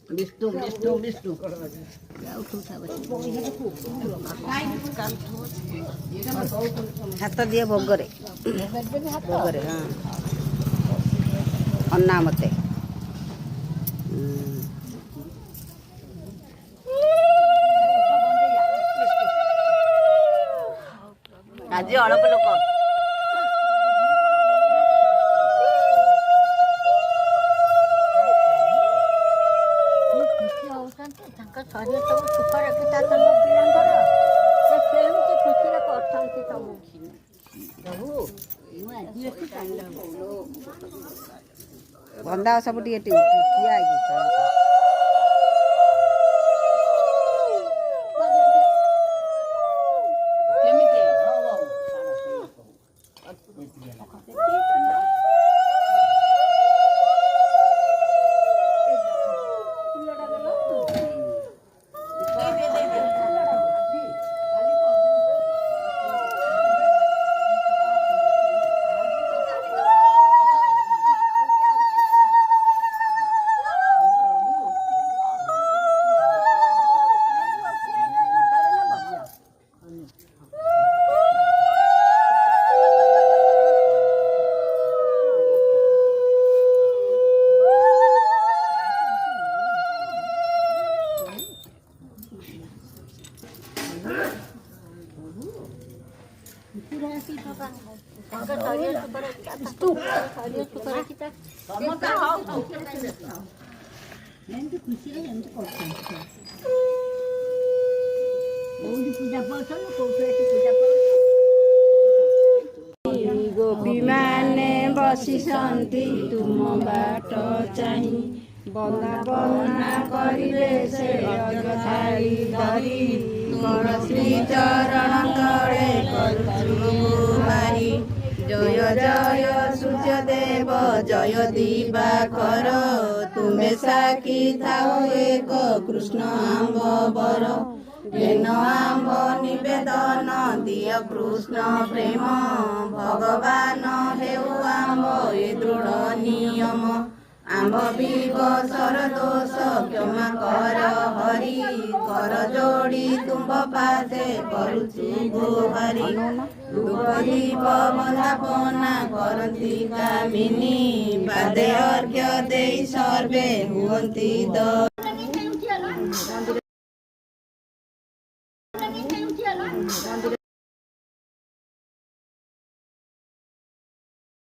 विष्णु विष्णु विष्णु हाथ दिए भोगरे भोगरे हाँ अन्ना मते आज अल्प लोक शरीर सब सुख रखिता पिलांर सेमती खुशी करते सब बंदा सब ठिया गोपी माने बसिसंती तुम बाट चाही बंदापना करिले से अगथाई धरी तुम श्री चरण तले करुछु गुहारी जय जय सूर्य देव जय दिवाकर तुमे साखी थाओ एक कृष्ण आंब बर जेन आंब निवेदन दिय कृष्ण प्रेम भगवान हेउ आंब ए दृढ़ नियम आंब विवशर दोष क्षमा कर हरि कर जोड़ी तुम पासे करुछु गुहारी दुःखदीप बंदापना करती कामिनी पादे अर्घ्य देई सर्वे हुअन्ति